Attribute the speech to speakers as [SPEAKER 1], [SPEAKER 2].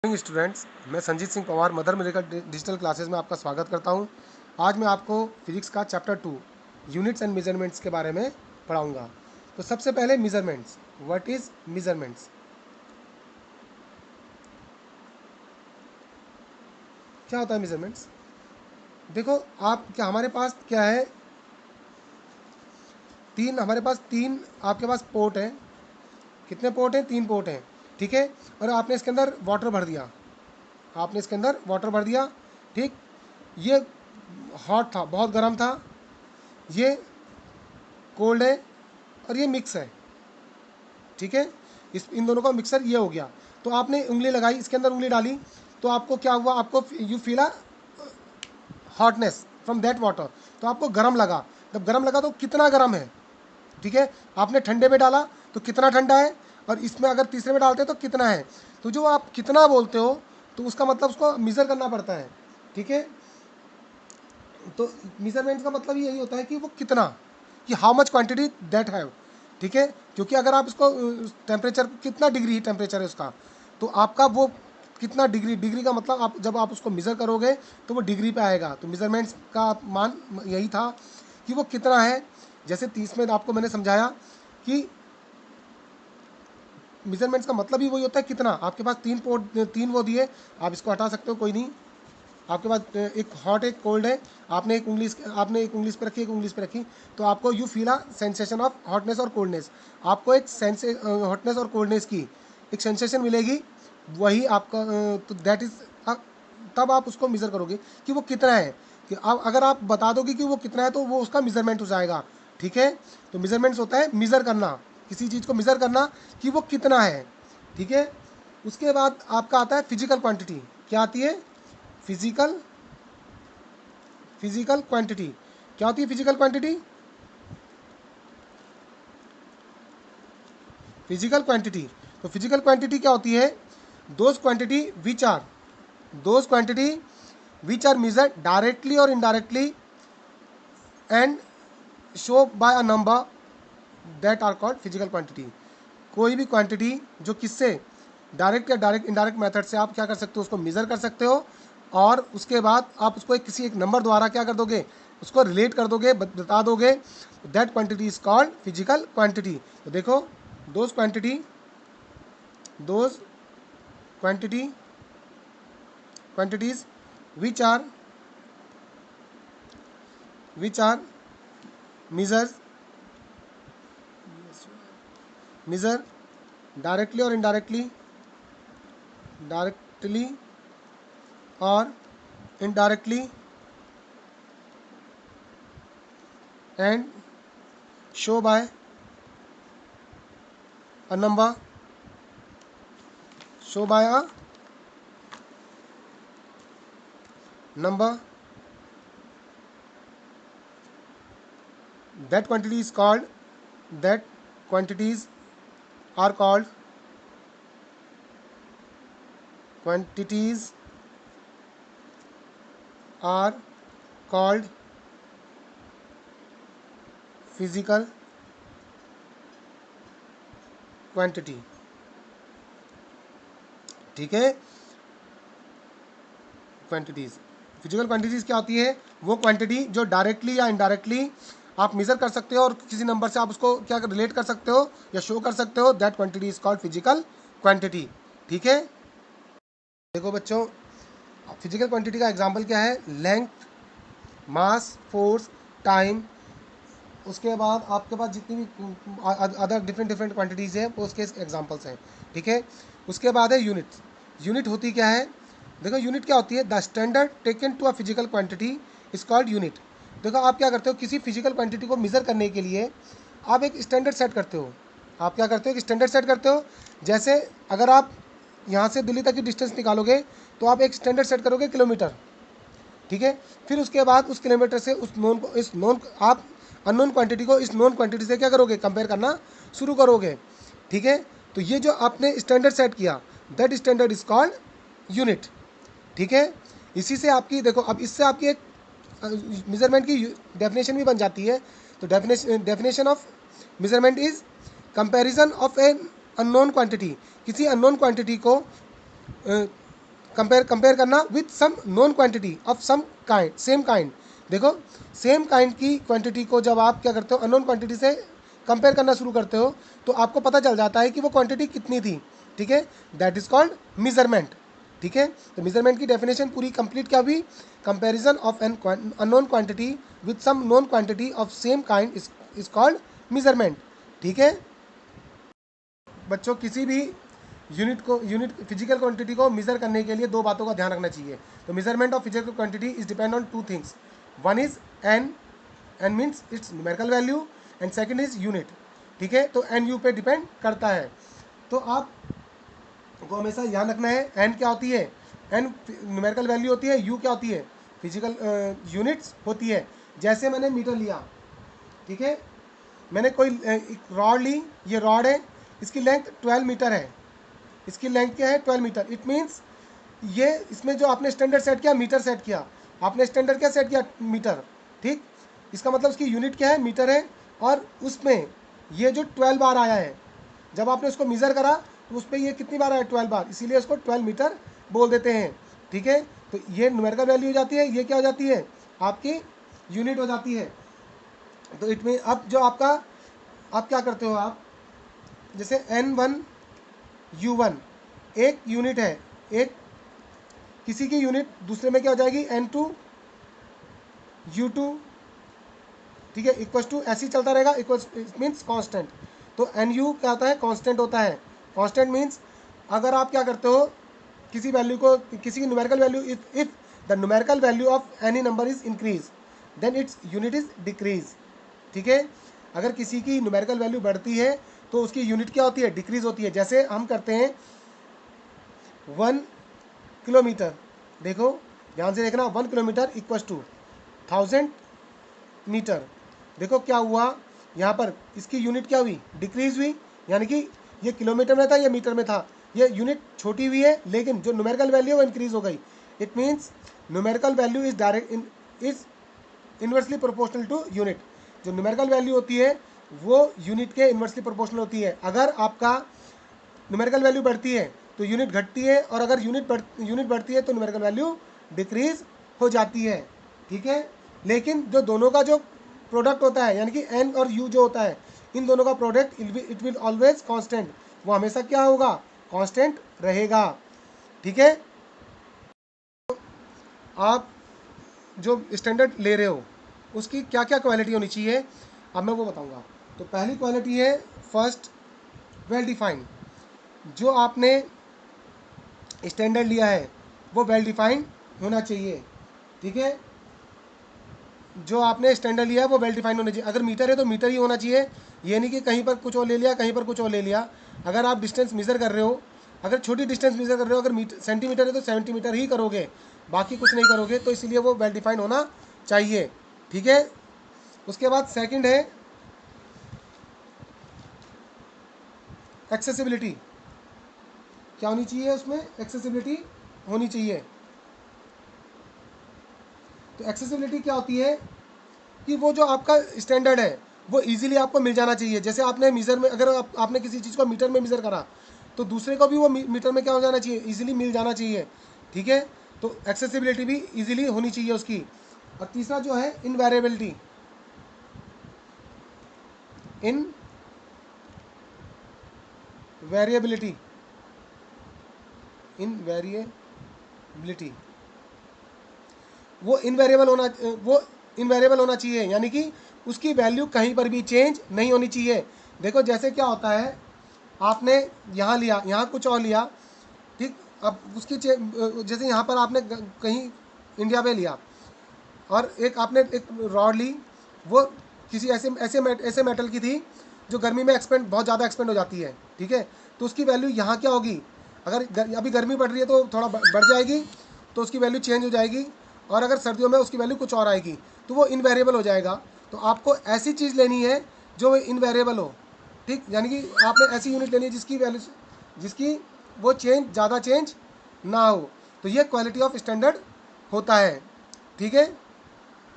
[SPEAKER 1] Morning students, मैं Sanjeet Singh Pawar mother medical digital classes में आपका स्वागत करता हूं। आज मैं आपको फिजिक्स का चैप्टर 2 यूनिट्स एंड मेजरमेंट्स के बारे में पढ़ाऊंगा। तो सबसे पहले मेजरमेंट्स। What is measurements? क्या होता है मेजरमेंट्स? देखो, आप क्या हमारे पास क्या है, हमारे पास तीन आपके पास पोर्ट हैं। कितने पोर्ट हैं? 3 पोर्ट हैं, ठीक है। और आपने इसके अंदर वाटर भर दिया, ठीक। ये हॉट था, बहुत गर्म था, ये कोल्ड है, और ये मिक्स है, ठीक है। इन दोनों का मिक्सर ये हो गया। तो आपने उंगली लगाई, इसके अंदर उंगली डाली, तो आपको क्या हुआ? आपको you feel a hotness from that water. तो आपको गर्म लगा। जब गर्म लगा तो कितना गर्म है, ठीक है। आपने ठंडे में डाला तो कितना ठंडा है, और इसमें अगर तीसरे में डालते हैं तो कितना है। तो जो आप कितना बोलते हो, तो उसका मतलब उसको मेज़र करना पड़ता है, ठीक है। तो मेजरमेंट का मतलब यही होता है कि वो कितना, कि how much quantity that have, ठीक है। क्योंकि अगर आप इसको टेम्परेचर, कितना डिग्री टेम्परेचर है उसका, तो आपका वो कितना डिग्री का मतलब आप जब आप उसको मेज़र करोगे तो वो डिग्री पे आएगा। तो मेज़रमेंट्स का मान यही था कि वो कितना है। जैसे 30 में आपको मैंने समझाया कि मेजरमेंट्स का मतलब ही वही होता है कितना। आपके पास तीन वो दिए, आप इसको हटा सकते हो, कोई नहीं। आपके पास एक हॉट एक कोल्ड है, आपने एक उंगली इस पे रखी, एक उंगली इस पे रखी, तो आपको you feel a sensation of hotness और कोल्डनेस। आपको एक हॉटनेस और कोल्डनेस की एक सेंसेशन मिलेगी, वही आपका तो दैट इज, तब आप उसको मेज़र करोगे कि वो कितना है। कि आप अगर आप बता दोगे कि वो कितना है तो वो उसका मेज़रमेंट हो जाएगा, ठीक है। तो मेज़रमेंट्स होता है मेज़र करना, किसी चीज़ को मेज़र करना कि वो कितना है, ठीक है। उसके बाद आपका आता है फिजिकल क्वांटिटी। क्या आती है? Physical physical quantity. क्या होती है फिजिकल क्वांटिटी? Physical quantity. तो फिजिकल क्वांटिटी क्या होती है? Those quantity which are those quantity which are measured directly और indirectly and show by a number, that are called physical quantity. कोई भी क्वांटिटी जो किससे डायरेक्ट या इनडायरेक्ट मेथड से आप क्या कर सकते हो, उसको मेज़र कर सकते हो, और उसके बाद आप उसको किसी एक नंबर द्वारा क्या कर दोगे, उसको रिलेट कर दोगे, बता दोगे। That quantity is called physical quantity. तो देखो, those quantity those quantity quantities which are which are measures measure directly or directly or indirectly and show by a number, show by a number, that quantity is called that quantities are called quantities are called physical quantity, ठीक है। Quantities, physical quantities क्या होती है? वो quantity जो directly या indirectly आप measure कर सकते हो, और किसी नंबर से आप उसको क्या रिलेट कर सकते हो या शो कर सकते हो, that quantity is called physical quantity, ठीक है। देखो बच्चों, फिजिकल क्वांटिटी का एग्जांपल क्या है? लेंथ, मास, फोर्स, टाइम। उसके बाद आपके पास जितनी भी अदर डिफरेंट क्वांटिटीज़ हैं वो उसके एग्जांपल्स हैं, ठीक है। उसके बाद है यूनिट। यूनिट होती क्या है? देखो, यूनिट क्या होती है? The standard taken to a physical quantity is called unit. देखो, आप क्या करते हो, किसी फिजिकल क्वांटिटी को मेज़र करने के लिए आप एक स्टैंडर्ड सेट करते हो। आप क्या करते हो? एक स्टैंडर्ड सेट करते हो। जैसे अगर आप यहाँ से दिल्ली तक की डिस्टेंस निकालोगे तो आप एक स्टैंडर्ड सेट करोगे किलोमीटर, ठीक है। फिर उसके बाद उस किलोमीटर से उस नोन को इस नोन आप अननोन क्वांटिटी को इस नोन क्वांटिटी से क्या करोगे? कंपेयर करना शुरू करोगे, ठीक है। तो ये जो आपने स्टैंडर्ड सेट किया, that standard is called unit, ठीक है। इसी से आपकी देखो, अब इससे आपकी एक मेजरमेंट की डेफिनेशन भी बन जाती है। तो definition of measurement is comparison of a unknown quantity. किसी अननोन क्वांटिटी को कंपेयर करना with some known quantity of some kind, same kind. देखो सेम काइंड की क्वांटिटी को जब आप क्या करते हो अननोन क्वांटिटी से कंपेयर करना शुरू करते हो तो आपको पता चल जाता है कि वो क्वांटिटी कितनी थी, ठीक है, दैट इज कॉल्ड मेजरमेंट। ठीक है, तो मेजरमेंट की डेफिनेशन पूरी कंप्लीट क्या हुई, comparison of an unknown quantity with some known quantity of same kind is called measurement. ठीक है बच्चों, किसी भी यूनिट फिजिकल क्वांटिटी को मेजर करने के लिए दो बातों का ध्यान रखना चाहिए। तो measurement of physical quantity is depend on two things, one is N, N means it's numerical value, and second is unit. ठीक है, तो एन यू पे डिपेंड करता है। तो आप को हमेशा ध्यान रखना है एन क्या होती है, एन न्यूमेरिकल वैल्यू होती है, यू क्या होती है, फिजिकल यूनिट्स होती है। जैसे मैंने मीटर लिया, ठीक है, मैंने कोई एक रॉड ली, ये रॉड है, इसकी लेंथ 12 मीटर है, इसकी लेंथ क्या है 12 मीटर। इट मीन्स ये इसमें जो आपने स्टैंडर्ड सेट किया मीटर सेट किया, आपने स्टैंडर्ड क्या सेट किया मीटर, ठीक, इसका मतलब उसकी यूनिट क्या है मीटर है, और उसमें ये जो 12 बार आया है, जब आपने उसको मेज़र करा तो उस पर ये कितनी बार आया 12 बार, इसीलिए इसको 12 मीटर बोल देते हैं। ठीक है, तो ये न्यूमेरिकल वैल्यू हो जाती है, ये क्या हो जाती है आपकी यूनिट हो जाती है। तो इट मीन अब जो आपका आप क्या करते हो, आप जैसे N1 U1 एक यूनिट है, एक किसी की यूनिट दूसरे में क्या हो जाएगी N2 U2, ठीक है, इक्वल टू ऐसे ही चलता रहेगा, इक्वल मीन्स कांस्टेंट। तो एन यू क्या होता है कांस्टेंट होता है। कांस्टेंट मीन्स अगर आप क्या करते हो किसी वैल्यू को, किसी की numerical value, if the numerical value of any number is increase then its unit is decrease. ठीक है, अगर किसी की न्यूमेरिकल वैल्यू बढ़ती है तो उसकी यूनिट क्या होती है डिक्रीज होती है। जैसे हम करते हैं 1 किलोमीटर, देखो ध्यान से देखना, 1 किलोमीटर इक्वल टू 1000 मीटर। देखो क्या हुआ यहाँ पर, इसकी यूनिट क्या हुई डिक्रीज हुई, यानी कि ये किलोमीटर में था ये मीटर में था, ये यूनिट छोटी हुई है, लेकिन जो न्यूमेरिकल वैल्यू है वो इंक्रीज हो गई। It means numerical value is direct is inversely proportional to unit. जो न्यूमेरिकल वैल्यू होती है वो यूनिट के इन्वर्सली प्रोपोर्शनल होती है। अगर आपका न्यूमेरिकल वैल्यू बढ़ती है तो यूनिट घटती है, और अगर यूनिट बढ़ती है तो न्यूमेरिकल वैल्यू डिक्रीज हो जाती है। ठीक है, लेकिन जो दोनों का जो प्रोडक्ट होता है, यानी कि एन और यू जो होता है, इन दोनों का product it will always constant, वो हमेशा क्या होगा कांस्टेंट रहेगा। ठीक है, आप जो स्टैंडर्ड ले रहे हो उसकी क्या क्या क्वालिटी होनी चाहिए, अब मैं वो बताऊंगा। तो पहली क्वालिटी है फर्स्ट वेल डिफाइंड। जो आपने स्टैंडर्ड लिया है वो वेल डिफाइंड होना चाहिए। ठीक है, जो आपने स्टैंडर्ड लिया है वो वेल डिफाइंड होना चाहिए। अगर मीटर है तो मीटर ही होना चाहिए, ये नहीं कि कहीं पर कुछ और ले लिया कहीं पर कुछ और ले लिया। अगर आप डिस्टेंस मेज़र कर रहे हो, अगर छोटी डिस्टेंस मेज़र कर रहे हो, अगर सेंटीमीटर है तो सेंटीमीटर ही करोगे, बाकी कुछ नहीं करोगे, तो इसलिए वो वेल डिफाइंड होना चाहिए। ठीक है, उसके बाद सेकंड है एक्सेसिबिलिटी। क्या होनी चाहिए उसमें, एक्सेसिबिलिटी होनी चाहिए। तो एक्सेसिबिलिटी क्या होती है कि वो जो आपका स्टैंडर्ड है वो इजीली आपको मिल जाना चाहिए। जैसे आपने मीज़र में, अगर आपने किसी चीज़ को मीटर में मेज़र करा तो दूसरे को भी वो मीटर में क्या हो जाना चाहिए, इजीली मिल जाना चाहिए। ठीक है, तो एक्सेसिबिलिटी भी इजीली होनी चाहिए उसकी। और तीसरा जो है इनवेरिएबिलिटी, इनवेरिएबिलिटी इनवेरिएबिलिटी वो इनवेरिएबल होना चाहिए, यानी कि उसकी वैल्यू कहीं पर भी चेंज नहीं होनी चाहिए। देखो जैसे क्या होता है, आपने यहाँ लिया, यहाँ कुछ और लिया, ठीक, अब उसकी जैसे यहाँ पर आपने कहीं इंडिया में लिया और एक आपने एक रॉड ली, वो किसी ऐसे मेटल की थी जो गर्मी में बहुत ज़्यादा एक्सपेंड हो जाती है। ठीक है, तो उसकी वैल्यू यहाँ क्या होगी, अगर अभी गर्मी बढ़ रही है तो थोड़ा बढ़ जाएगी, तो उसकी वैल्यू चेंज हो जाएगी, और अगर सर्दियों में उसकी वैल्यू कुछ और आएगी, तो वो इनवेरिएबल हो जाएगा। तो आपको ऐसी चीज़ लेनी है जो इनवेरिएबल हो। ठीक, यानी कि आपने ऐसी यूनिट लेनी है जिसकी वो ज़्यादा चेंज ना हो। तो ये क्वालिटी ऑफ स्टैंडर्ड होता है। ठीक है।